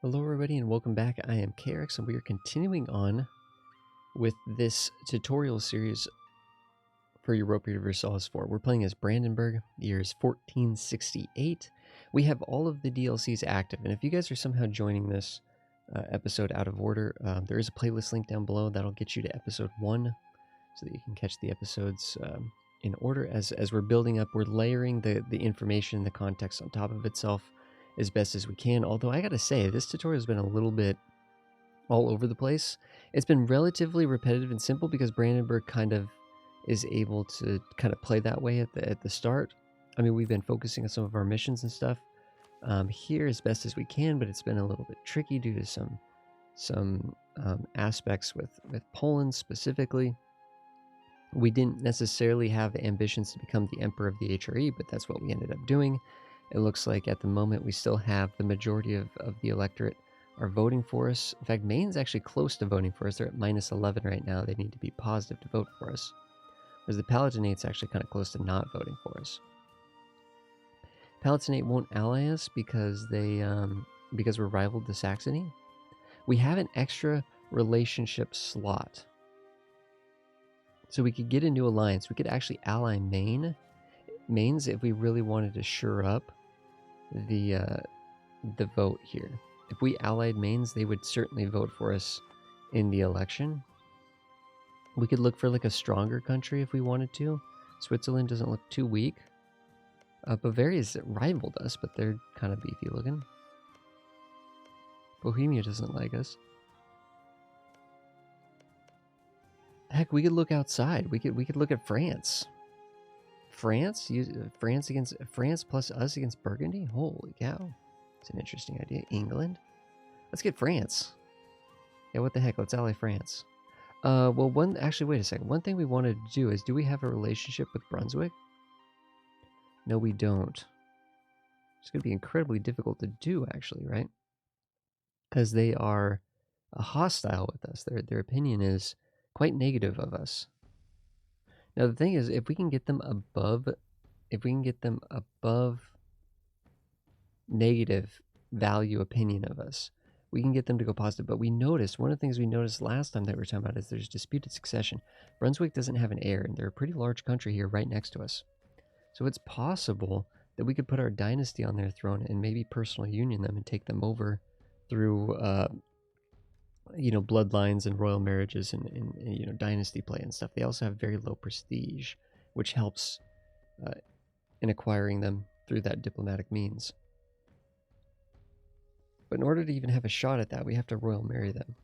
Hello everybody and welcome back. I am KRX and we are continuing on with this tutorial series for Europa Universalis 4. We're playing as Brandenburg. The year is 1468. We have all of the DLCs active, and if you guys are somehow joining this episode out of order, there is a playlist link down below that'll get you to episode 1 so that you can catch the episodes in order. As we're building up, we're layering the information, the context on top of itself as best as we can. Although I gotta say, this tutorial has been a little bit all over the place. It's been relatively repetitive and simple because Brandenburg kind of is able to kind of play that way at the start. I mean, we've been focusing on some of our missions and stuff here as best as we can, but it's been a little bit tricky due to some aspects with Poland specifically. We didn't necessarily have ambitions to become the Emperor of the HRE, but that's what we ended up doing. It looks like at the moment we still have the majority of the electorate are voting for us. In fact, Maine's actually close to voting for us. They're at -11 right now. They need to be positive to vote for us. Whereas the Palatinate's actually kind of close to not voting for us. Palatinate won't ally us because we're rivaled to Saxony. We have an extra relationship slot. So we could get a new alliance. We could actually ally Maine's if we really wanted to shore up the vote here. If we allied Maine's, they would certainly vote for us in the election. We could look for like a stronger country if we wanted to. Switzerland doesn't look too weak. Bavaria's rivaled us, but they're kind of beefy looking. Bohemia doesn't like us. Heck, we could look outside. We could look at France. France plus us against Burgundy? Holy cow. It's an interesting idea. England? Let's get France. Yeah, what the heck? Let's ally France. Well, actually, wait a second. One thing we wanted to do is, do we have a relationship with Brunswick? No, we don't. It's going to be incredibly difficult to do, actually, right? Because they are hostile with us. Their opinion is quite negative of us. Now the thing is, if we can get them above negative value opinion of us, we can get them to go positive. But one of the things we noticed last time that we were talking about is there's disputed succession. Brunswick doesn't have an heir, and they're a pretty large country here right next to us. So it's possible that we could put our dynasty on their throne and maybe personal union them and take them over through bloodlines and royal marriages and dynasty play and stuff. They also have very low prestige, which helps in acquiring them through that diplomatic means. But in order to even have a shot at that, we have to royal marry them.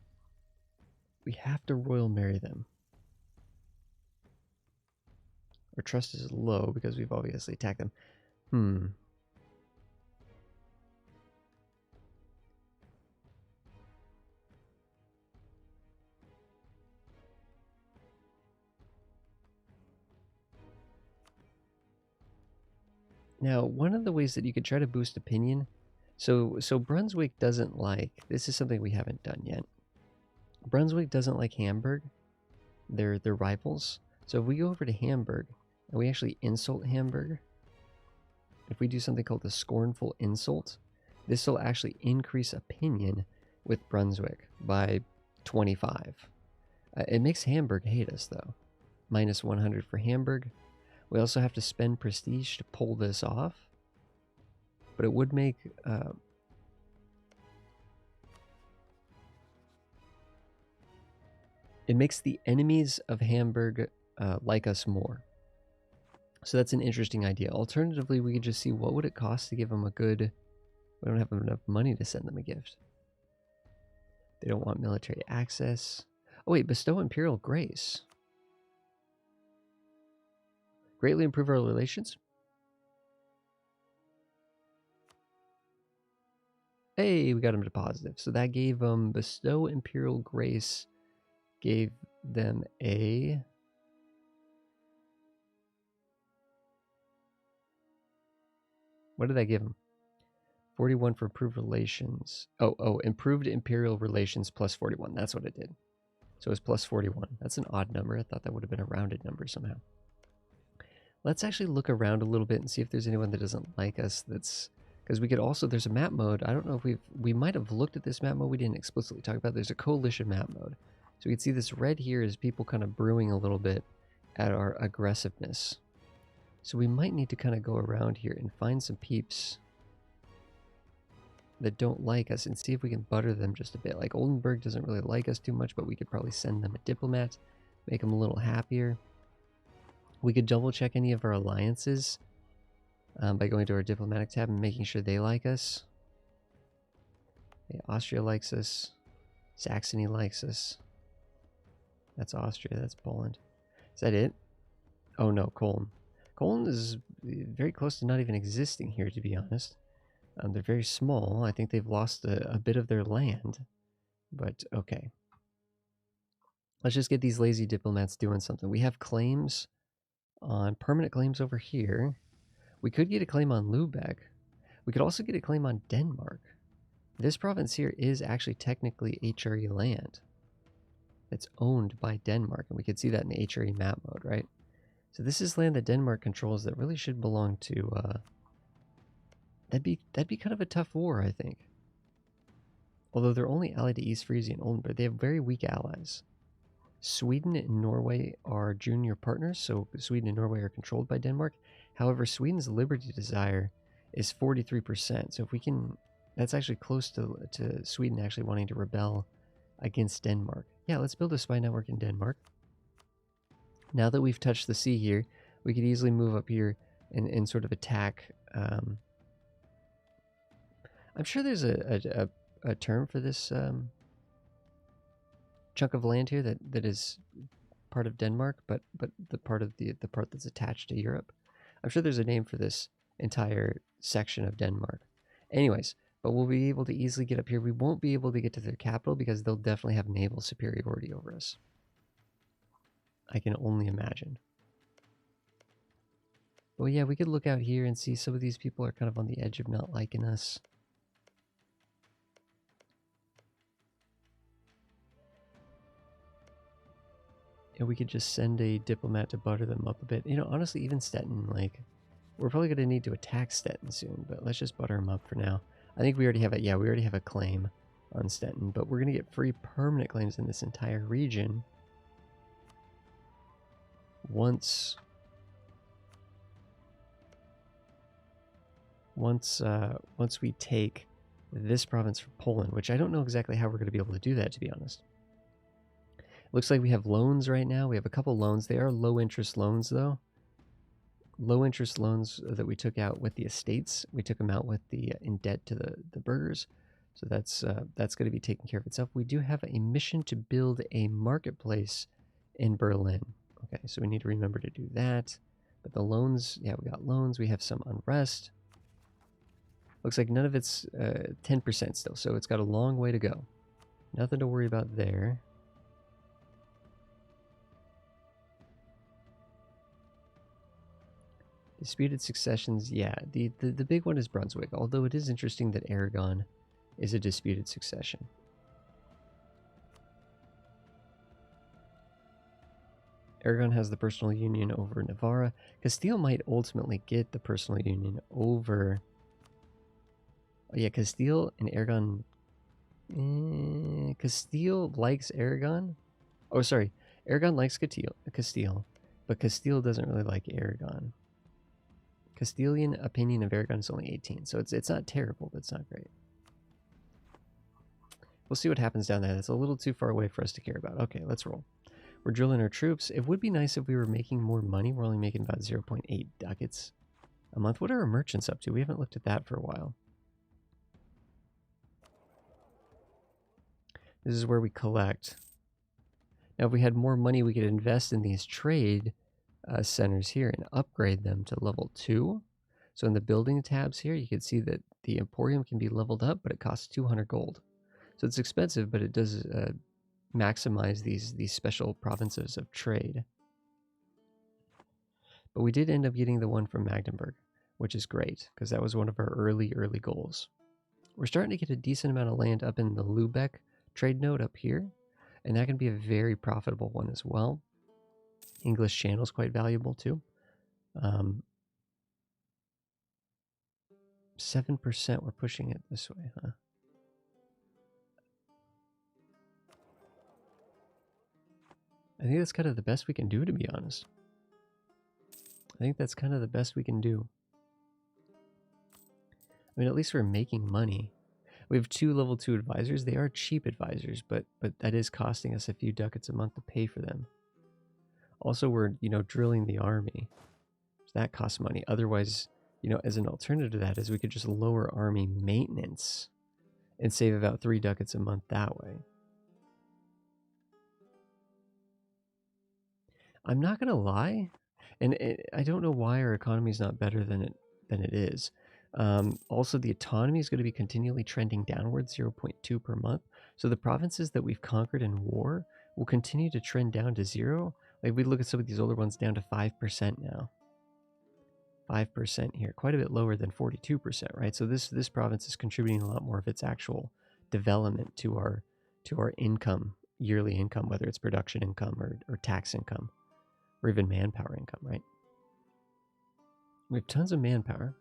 Our trust is low because we've obviously attacked them. Now, one of the ways that you could try to boost opinion, so Brunswick doesn't like, this is something we haven't done yet. Brunswick doesn't like Hamburg. They're rivals. So if we go over to Hamburg and we actually insult Hamburg, if we do something called the scornful insult, this will actually increase opinion with Brunswick by 25. It makes Hamburg hate us though. -100 for Hamburg. We also have to spend prestige to pull this off, but it would make it makes the enemies of Hamburg like us more. So that's an interesting idea. Alternatively, we could just see what would it cost to give them a good... We don't have enough money to send them a gift. They don't want military access. Oh wait, bestow imperial grace. Greatly improve our relations. Hey, we got them to positive. So that gave them bestow imperial grace, gave them a... What did that give them? 41 for improved relations. Oh, improved imperial relations plus 41. That's what it did. So it was plus 41. That's an odd number. I thought that would have been a rounded number somehow. Let's actually look around a little bit and see if there's anyone that doesn't like us that's Because we could also, there's a map mode. I don't know if we might have looked at this map mode. We didn't explicitly talk about it. There's a coalition map mode. So we can see this red here is people kind of brewing a little bit at our aggressiveness. So we might need to kind of go around here and find some peeps that don't like us and see if we can butter them just a bit. Like Oldenburg doesn't really like us too much, but we could probably send them a diplomat, make them a little happier. We could double check any of our alliances by going to our diplomatic tab and making sure they like us. Okay, Austria likes us. Saxony likes us. That's Austria, that's Poland. Is that it? Oh no, Cologne. Cologne is very close to not even existing here, to be honest. They're very small. I think they've lost a bit of their land. But okay. Let's just get these lazy diplomats doing something. We have claims on permanent claims over here. We could get a claim on Lübeck. We could also get a claim on Denmark. This province here is actually technically HRE land. It's owned by Denmark, and we could see that in the HRE map mode, right? So this is land that Denmark controls that really should belong to, that'd be kind of a tough war, I think. Although they're only allied to East Frisia and Oldenburg, they have very weak allies. Sweden and Norway are junior partners, so Sweden and Norway are controlled by Denmark. However, Sweden's liberty desire is 43%, so if we can, that's actually close to Sweden actually wanting to rebel against Denmark. Yeah, let's build a spy network in Denmark. Now that we've touched the sea here, we could easily move up here and sort of attack. I'm sure there's a term for this chunk of land here that is part of Denmark, but the part that's attached to Europe. I'm sure there's a name for this entire section of Denmark. Anyways, but we'll be able to easily get up here. We won't be able to get to their capital because they'll definitely have naval superiority over us. I can only imagine. Well, yeah, we could look out here and see some of these people are kind of on the edge of not liking us. And we could just send a diplomat to butter them up a bit. You know, honestly, even Stettin, like, we're probably going to need to attack Stettin soon, but let's just butter them up for now. I think we already have we already have a claim on Stettin, but we're going to get free permanent claims in this entire region once we take this province from Poland, which I don't know exactly how we're going to be able to do that, to be honest. Looks like we have loans right now. We have a couple loans. They are low interest loans, though. Low interest loans that we took out with the estates. We took them out with the in debt to the burghers. So that's going to be taken care of itself. We do have a mission to build a marketplace in Berlin. Okay, so we need to remember to do that. But the loans, yeah, we got loans. We have some unrest. Looks like none of it's 10% still, so it's got a long way to go. Nothing to worry about there. Disputed successions, yeah. The big one is Brunswick, although it is interesting that Aragon is a disputed succession. Aragon has the personal union over Navarra. Castile might ultimately get the personal union over... Oh, yeah, Castile and Aragon... Castile likes Aragon? Oh, sorry. Aragon likes Castile, but Castile doesn't really like Aragon. Castilian opinion of Aragon is only 18, so it's not terrible, but it's not great. We'll see what happens down there. That's a little too far away for us to care about. Okay, let's roll. We're drilling our troops. It would be nice if we were making more money. We're only making about 0.8 ducats a month. What are our merchants up to? We haven't looked at that for a while. This is where we collect. Now, if we had more money, we could invest in these trade centers here and upgrade them to level 2. So in the building tabs here, you can see that the Emporium can be leveled up, but it costs 200 gold. So it's expensive, but it does maximize these special provinces of trade. But we did end up getting the one from Magdeburg, which is great, because that was one of our early goals. We're starting to get a decent amount of land up in the Lübeck trade node up here, and that can be a very profitable one as well. English Channel is quite valuable too. 7% we're pushing it this way, huh? I think that's kind of the best we can do, to be honest. I think that's kind of the best we can do. I mean, at least we're making money. We have 2 level 2 advisors. They are cheap advisors, but that is costing us a few ducats a month to pay for them. Also, we're, drilling the army. So that costs money. Otherwise, as an alternative to that is we could just lower army maintenance and save about 3 ducats a month that way. I'm not going to lie, and I don't know why our economy is not better than it is. Also, the autonomy is going to be continually trending downwards, 0.2 per month. So the provinces that we've conquered in war will continue to trend down to 0. Like, we look at some of these older ones down to 5% now. 5% here, quite a bit lower than 42%, right? So this province is contributing a lot more of its actual development to our income, yearly income, whether it's production income or tax income, or even manpower income, right? We have tons of manpower.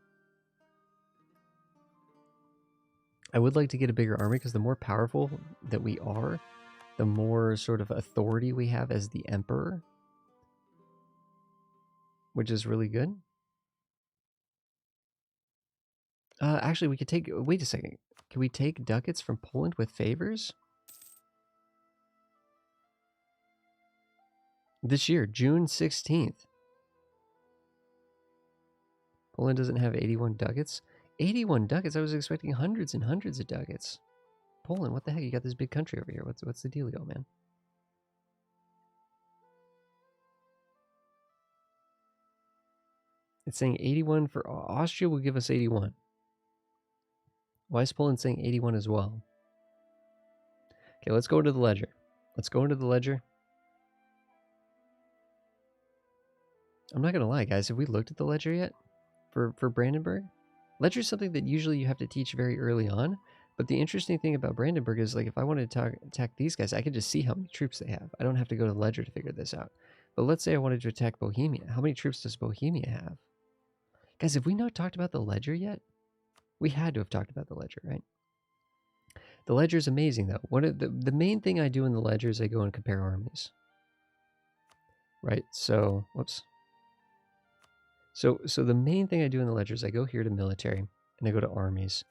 I would like to get a bigger army because the more powerful that we are, the more sort of authority we have as the emperor, which is really good. Actually, we could take... Wait a second. Can we take ducats from Poland with favors? This year, June 16th. Poland doesn't have 81 ducats. 81 ducats? I was expecting hundreds and hundreds of ducats. Poland, what the heck? You got this big country over here. What's the dealio, man? It's saying 81 for... Austria will give us 81. Why is Poland saying 81 as well? Okay, let's go into the ledger. Let's go into the ledger. I'm not going to lie, guys. Have we looked at the ledger yet for Brandenburg? Ledger is something that usually you have to teach very early on. But the interesting thing about Brandenburg is, like, if I wanted to attack these guys, I could just see how many troops they have. I don't have to go to the ledger to figure this out. But let's say I wanted to attack Bohemia. How many troops does Bohemia have? Guys, have we not talked about the ledger yet? We had to have talked about the ledger, right? The ledger is amazing, though. The main thing I do in the ledger is I go and compare armies. Right? So, whoops. So the main thing I do in the ledger is I go here to military, and I go to armies.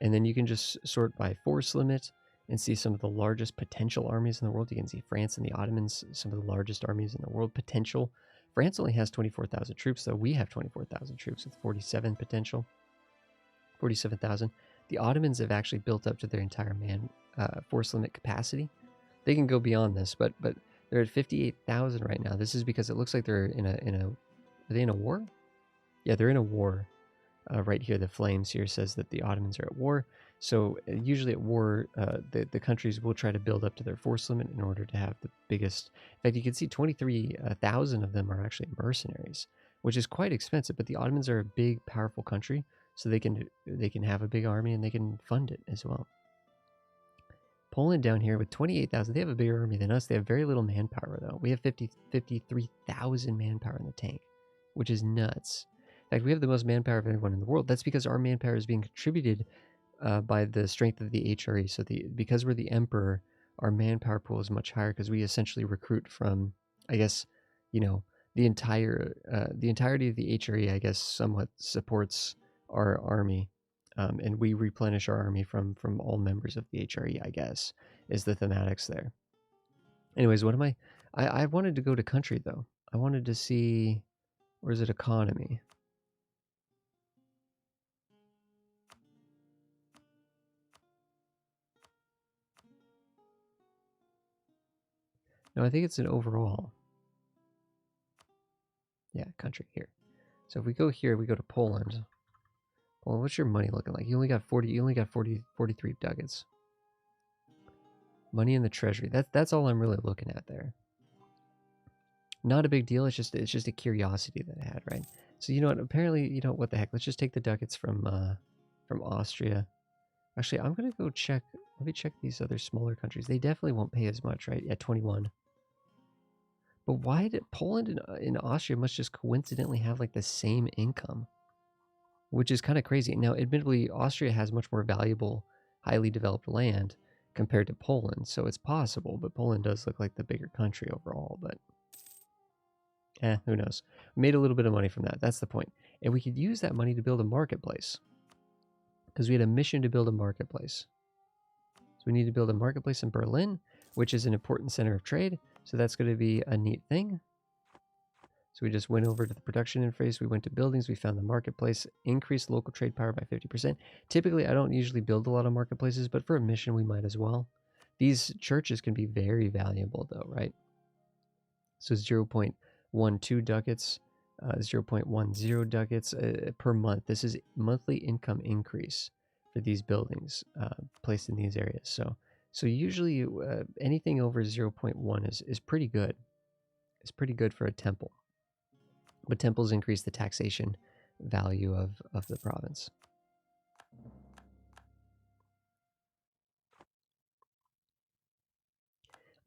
And then you can just sort by force limit and see some of the largest potential armies in the world. You can see France and the Ottomans, some of the largest armies in the world potential. France only has 24,000 troops, though. We have 24,000 troops with 47 potential. 47,000. The Ottomans have actually built up to their entire force limit capacity. They can go beyond this, but they're at 58,000 right now. This is because it looks like they're in a are they in a war? Yeah, they're in a war. Right here, the flames here says that the Ottomans are at war. So usually at war, the countries will try to build up to their force limit in order to have the biggest. In fact, you can see 23,000 of them are actually mercenaries, which is quite expensive. But the Ottomans are a big, powerful country, so they can have a big army and they can fund it as well. Poland down here with 28,000, they have a bigger army than us. They have very little manpower, though. We have 53,000 manpower in the tank, which is nuts. In fact, we have the most manpower of anyone in the world. That's because our manpower is being contributed by the strength of the HRE. So because we're the emperor, our manpower pool is much higher because we essentially recruit from, I guess, the entirety of the HRE, I guess, somewhat supports our army. And we replenish our army from all members of the HRE, I guess, is the thematics there. Anyways, what am I wanted to go to country, though. I wanted to see, or is it economy? No, I think it's an overall. Yeah, country here. So if we go here, we go to Poland. Well, what's your money looking like? You only got 43 ducats. Money in the treasury. That's all I'm really looking at there. Not a big deal. It's just a curiosity that I had, right? So you know what? Apparently, what the heck? Let's just take the ducats from Austria. Actually, I'm gonna go check. Let me check these other smaller countries. They definitely won't pay as much, right? At 21. But why did Poland and Austria must just coincidentally have like the same income? which is kind of crazy. Now, admittedly, Austria has much more valuable, highly developed land compared to Poland, so it's possible, but Poland does look like the bigger country overall, but who knows. We made a little bit of money from that. That's the point. And we could use that money to build a marketplace, because we had a mission to build a marketplace. So we need to build a marketplace in Berlin, which is an important center of trade, so that's going to be a neat thing. So we just went over to the production interface, we went to buildings, we found the marketplace, increased local trade power by 50%. Typically, I don't usually build a lot of marketplaces, but for a mission, we might as well. These churches can be very valuable though, right? So 0.12 ducats, 0.10 ducats per month. This is monthly income increase for these buildings placed in these areas. So usually anything over 0.1 is pretty good. It's pretty good for a temple. But temples increase the taxation value of the province.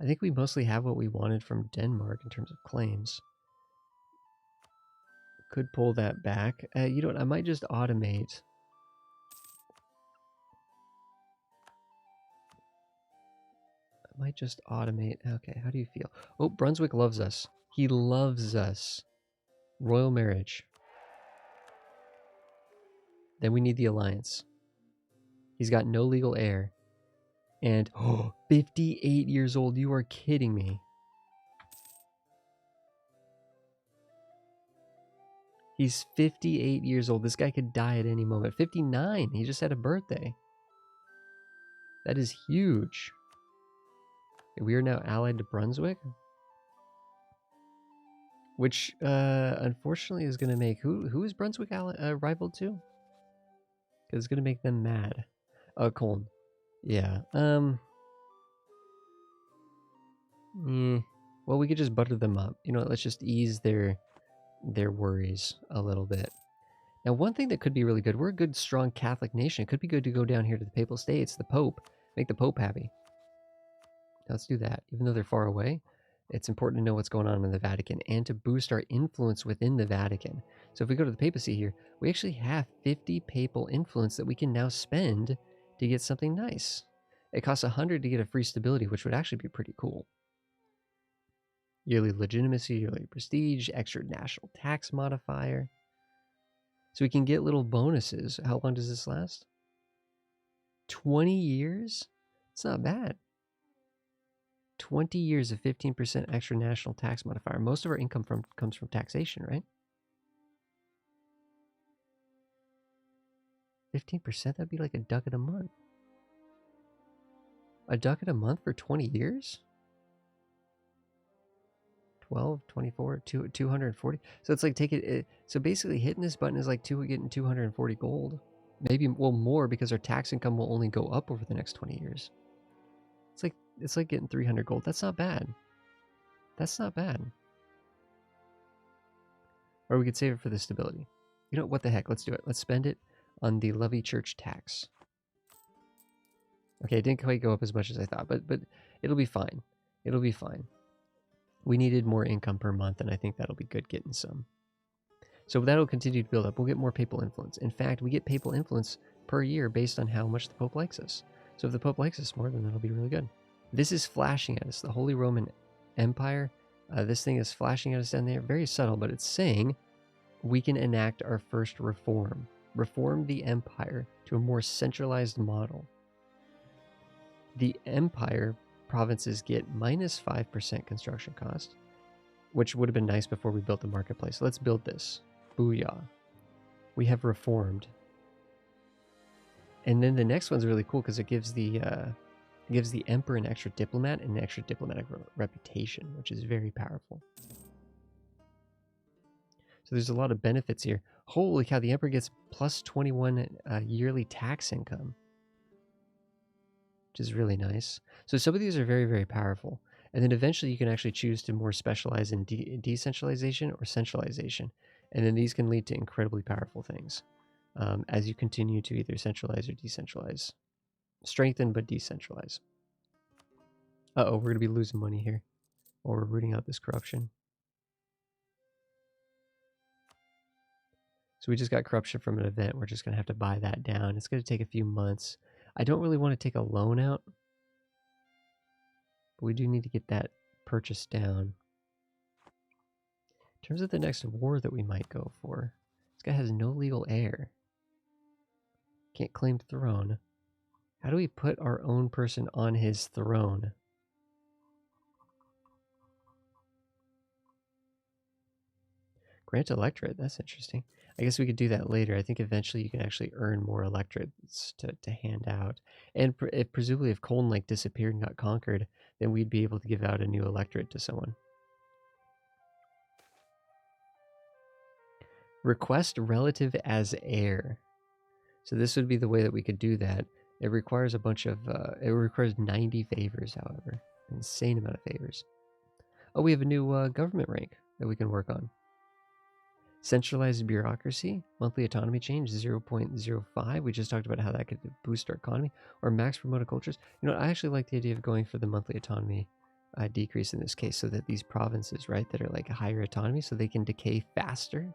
I think we mostly have what we wanted from Denmark in terms of claims. Could pull that back. You know what? I might just automate. Okay, how do you feel? Oh, Brunswick loves us. He loves us. Royal marriage. Then we need the alliance. He's got no legal heir. And 58 years old. You are kidding me. He's 58 years old. This guy could die at any moment. 59. He just had a birthday. That is huge. We are now allied to Brunswick. Which, unfortunately, is going to make... Who is Brunswick rival to? Because it's going to make them mad. Cologne. Yeah. Well, we could just butter them up. You know, let's just ease their worries a little bit. Now, one thing that could be really good, we're a good, strong Catholic nation. It could be good to go down here to the Papal States, the Pope, make the Pope happy. Let's do that. Even though they're far away, it's important to know what's going on in the Vatican and to boost our influence within the Vatican. So if we go to the papacy here, we actually have 50 papal influence that we can now spend to get something nice. It costs 100 to get a free stability, which would actually be pretty cool. Yearly legitimacy, yearly prestige, extra national tax modifier. So we can get little bonuses. How long does this last? 20 years? It's not bad. 20 years of 15% extra national tax modifier. Most of our income comes from taxation, right? 15%, that'd be like a ducat a month. A ducat a month for 20 years? 12, 24, 240. So it's like so basically hitting this button is like getting 240 gold. Maybe, well, more, because our tax income will only go up over the next 20 years. It's like getting 300 gold. That's not bad. That's not bad. Or we could save it for the stability. You know, what the heck? Let's do it. Let's spend it on the levy church tax. Okay, it didn't quite go up as much as I thought, but it'll be fine. It'll be fine. We needed more income per month, and I think that'll be good getting some. So that'll continue to build up. We'll get more papal influence. In fact, we get papal influence per year based on how much the Pope likes us. So if the Pope likes us more, then that'll be really good. This is flashing at us. The Holy Roman Empire, this thing is flashing at us down there. Very subtle, but it's saying we can enact our first reform. Reform the empire to a more centralized model. The empire provinces get minus 5% construction cost, which would have been nice before we built the marketplace. Let's build this. Booyah. We have reformed. And then the next one's really cool because it gives the emperor an extra diplomat and an extra diplomatic reputation, which is very powerful. So there's a lot of benefits here. Holy cow, the emperor gets plus 21 yearly tax income, which is really nice. So some of these are very, very powerful. And then eventually you can actually choose to more specialize in decentralization or centralization. And then these can lead to incredibly powerful things as you continue to either centralize or decentralize. Strengthen but decentralize. Uh-oh, we're going to be losing money here. Or we're rooting out this corruption. So we just got corruption from an event. We're just going to have to buy that down. It's going to take a few months. I don't really want to take a loan out, but we do need to get that purchase down. In terms of the next war that we might go for, this guy has no legal heir. Can't claim throne. How do we put our own person on his throne? Grant electorate, that's interesting. I guess we could do that later. I think eventually you can actually earn more electorates to hand out. And presumably if Colton Lake disappeared and got conquered, then we'd be able to give out a new electorate to someone. Request relative as heir. So this would be the way that we could do that. It requires a bunch of, it requires 90 favors, however. An insane amount of favors. Oh, we have a new government rank that we can work on. Centralized bureaucracy, monthly autonomy change 0.05. We just talked about how that could boost our economy. Or max promoted cultures. You know, I actually like the idea of going for the monthly autonomy decrease in this case, so that these provinces, right, that are like a higher autonomy, so they can decay faster.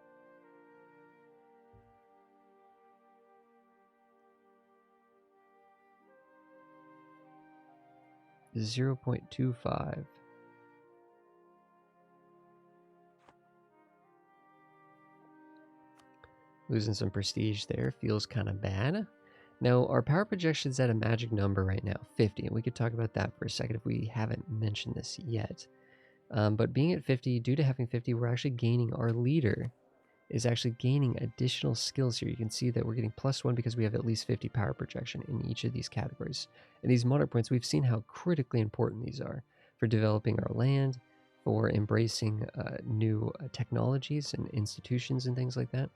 Is 0.25. Losing some prestige there. Feels kind of bad. Now, our power projection's at a magic number right now, 50. And we could talk about that for a second if we haven't mentioned this yet. But being at 50, due to having 50, we're actually gaining, our leader is actually gaining additional skills here. You can see that we're getting +1 because we have at least 50 power projection in each of these categories. And these monarch points, we've seen how critically important these are for developing our land, for embracing new technologies and institutions and things like that.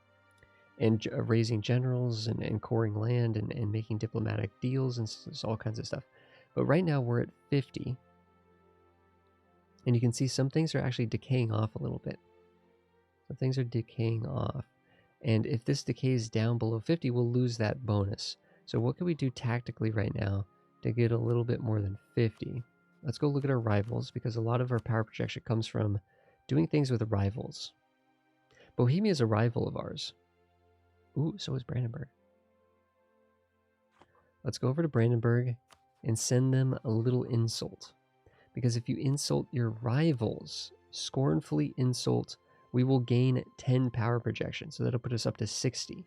And raising generals and coring land and making diplomatic deals and all kinds of stuff. But right now we're at 50. And you can see some things are actually decaying off a little bit. Some things are decaying off. And if this decays down below 50, we'll lose that bonus. So what can we do tactically right now to get a little bit more than 50? Let's go look at our rivals, because a lot of our power projection comes from doing things with rivals. Bohemia is a rival of ours. Ooh, so is Brandenburg. Let's go over to Brandenburg and send them a little insult. Because if you insult your rivals, scornfully insult, we will gain 10 power projection. So that'll put us up to 60, which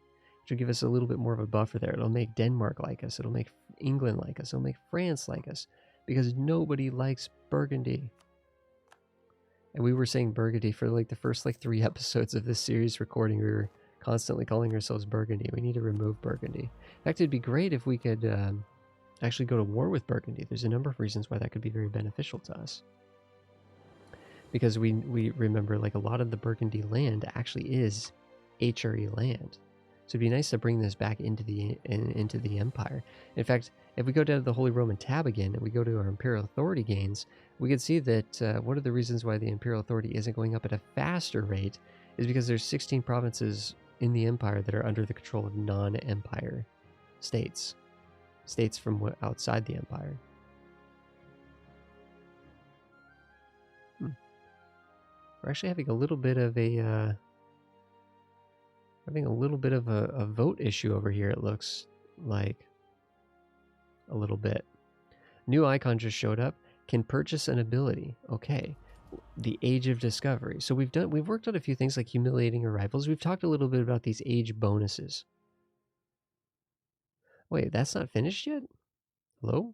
will give us a little bit more of a buffer there. It'll make Denmark like us. It'll make England like us. It'll make France like us. Because nobody likes Burgundy. And we were saying Burgundy for like the first 3 episodes of this series recording. We were constantly calling ourselves Burgundy. We need to remove Burgundy. In fact, it'd be great if we could actually go to war with Burgundy. There's a number of reasons why that could be very beneficial to us. Because we remember, like, a lot of the Burgundy land actually is HRE land. So it'd be nice to bring this back into the empire. In fact, if we go down to the Holy Roman tab again and we go to our imperial authority gains, we can see that one of the reasons why the imperial authority isn't going up at a faster rate is because there's 16 provinces in the empire that are under the control of non-empire states. States from outside the empire. We're actually having a little bit of a vote issue over here. It looks like a little bit. New icon just showed up. Can purchase an ability. Okay. The Age of Discovery. So we've worked on a few things like humiliating our rivals. We've talked a little bit about these age bonuses. Wait, that's not finished yet? Hello?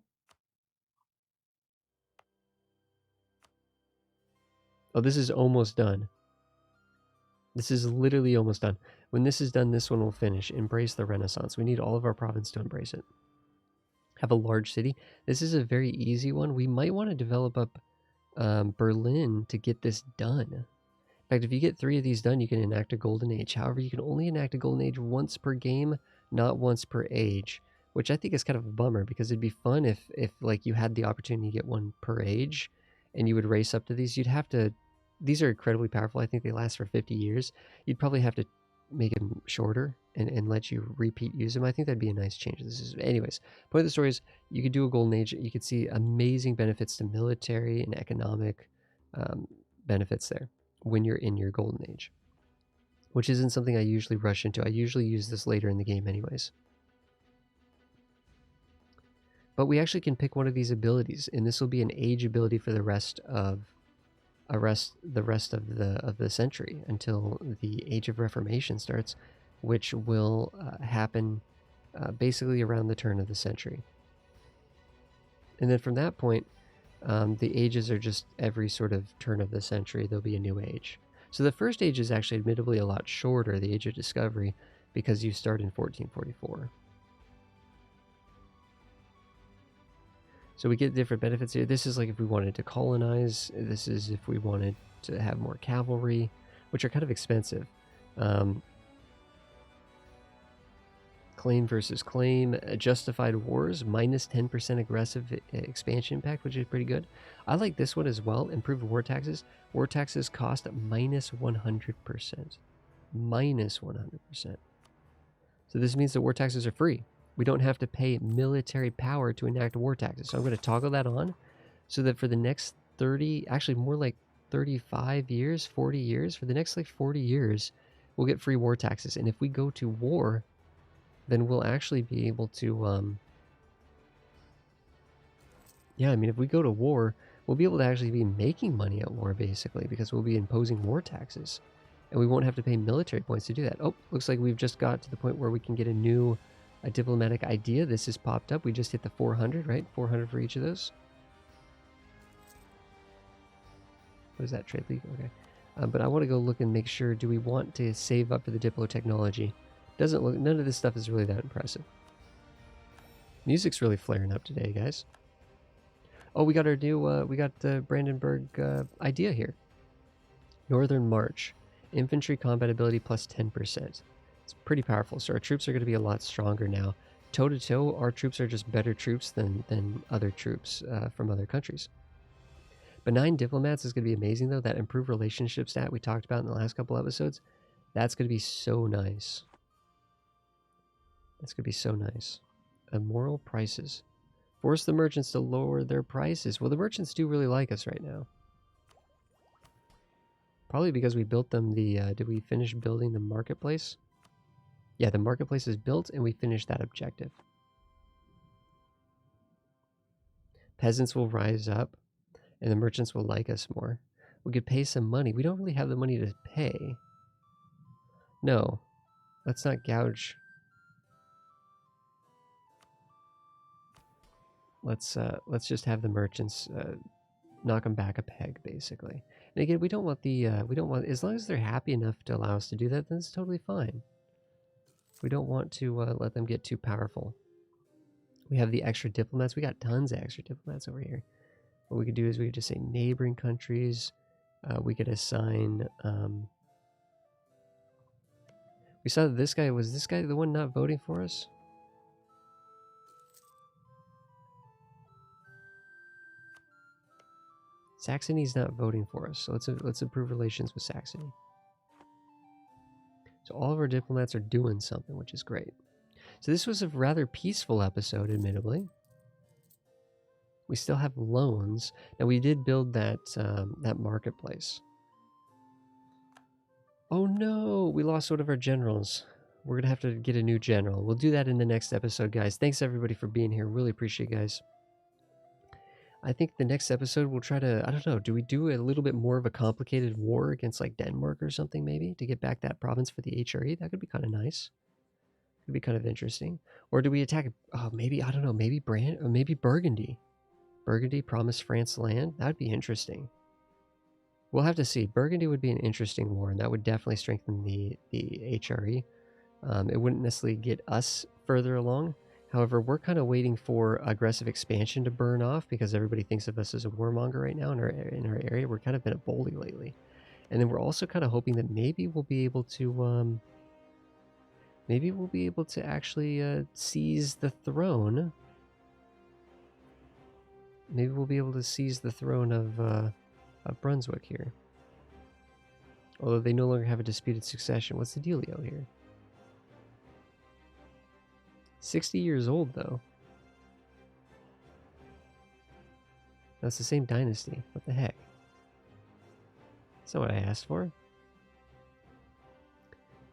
Oh, this is almost done. This is literally almost done. When this is done, this one will finish. Embrace the Renaissance. We need all of our province to embrace it. Have a large city. This is a very easy one. We might want to develop up Berlin to get this done. In fact, if you get 3 of these done, you can enact a golden age. However, you can only enact a golden age once per game, not once per age, which I think is kind of a bummer, because it'd be fun if like you had the opportunity to get one per age and you would race up to these. You'd have to, these are incredibly powerful. I think they last for 50 years. You'd probably have to make them shorter and let you repeat use them. I think that'd be a nice change. Anyways, point of the story is you could do a golden age. You could see amazing benefits to military and economic benefits there when you're in your golden age. which isn't something I usually rush into. I usually use this later in the game anyways. But we actually can pick one of these abilities, and this will be an age ability for the rest of the century until the Age of Reformation starts, which will happen basically around the turn of the century. And then from that point, the ages are just every sort of turn of the century, there'll be a new age. So the first age is actually admittedly a lot shorter, the Age of Discovery, because you start in 1444. So we get different benefits here. This is like if we wanted to colonize. This is if we wanted to have more cavalry, which are kind of expensive. Claim versus claim. Justified wars, minus 10% aggressive expansion impact, which is pretty good. I like this one as well. Improved war taxes. War taxes cost minus 100%. Minus 100%. So this means that war taxes are free. We don't have to pay military power to enact war taxes. So I'm going to toggle that on so that for the next 30, actually more like 35 years, 40 years, for the next like 40 years, we'll get free war taxes. And if we go to war, then we'll actually be able to, yeah, I mean, if we go to war, we'll be able to actually be making money at war, basically, because we'll be imposing war taxes. And we won't have to pay military points to do that. Oh, looks like we've just got to the point where we can get a diplomatic idea. This has popped up. We just hit the 400, right? 400 for each of those. What is that, trade league? Okay. But I want to go look and make sure, do we want to save up for the Diplo technology? Doesn't look, none of this stuff is really that impressive. Music's really flaring up today, guys. Oh, we got our new, we got the Brandenburg idea here. Northern March. Infantry combat ability plus 10%. It's pretty powerful. So our troops are going to be a lot stronger now. Toe-to-toe, our troops are just better troops than other troops from other countries. Benign diplomats is going to be amazing, though. That improved relationship stat we talked about in the last couple episodes, that's going to be so nice. That's going to be so nice. Immoral prices. Force the merchants to lower their prices. Well, the merchants do really like us right now. Probably because we built them the... did we finish building the marketplace? Yeah, the marketplace is built and we finished that objective. Peasants will rise up and the merchants will like us more. We could pay some money. We don't really have the money to pay. No, let's not gouge. Let's just have the merchants knock them back a peg, basically. And again, we don't want the as long as they're happy enough to allow us to do that, then it's totally fine. We don't want to let them get too powerful. We have the extra diplomats. We got tons of extra diplomats over here. What we could do is we could just say neighboring countries. We could assign... we saw that this guy... Was this guy the one not voting for us? Saxony's not voting for us, so let's improve relations with Saxony. So all of our diplomats are doing something, which is great. So this was a rather peaceful episode, admittedly. We still have loans. Now we did build that that marketplace. Oh no, we lost one of our generals. We're gonna have to get a new general. We'll do that in the next episode, guys. Thanks everybody for being here. Really appreciate you guys. I think the next episode we'll try to, I don't know, do we do a little bit more of a complicated war against like Denmark or something maybe to get back that province for the HRE? That could be kind of nice. Could be kind of interesting. Or do we attack, oh, maybe, I don't know, maybe maybe Burgundy. Burgundy promised France land? That would be interesting. We'll have to see. Burgundy would be an interesting war, and that would definitely strengthen the HRE. It wouldn't necessarily get us further along. However, we're kind of waiting for aggressive expansion to burn off because everybody thinks of us as a warmonger right now in our area. We're kind of been a bully lately. And then we're also kind of hoping that maybe we'll be able to actually seize the throne. Maybe we'll be able to seize the throne of Brunswick here. Although they no longer have a disputed succession. What's the dealio here? 60 years old, though. That's the same dynasty. What the heck? That's not what I asked for.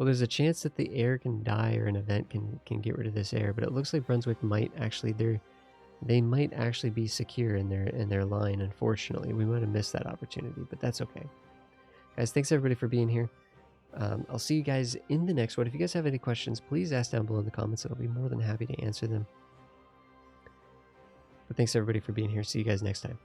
Well, there's a chance that the air can die or an event can get rid of this air, but it looks like Brunswick might actually they might actually be secure in their line. Unfortunately, we might have missed that opportunity, but that's okay. Guys, thanks everybody for being here. I'll see you guys in the next one. If you guys have any questions, please ask down below in the comments. I'll be more than happy to answer them. But thanks everybody for being here. See you guys next time.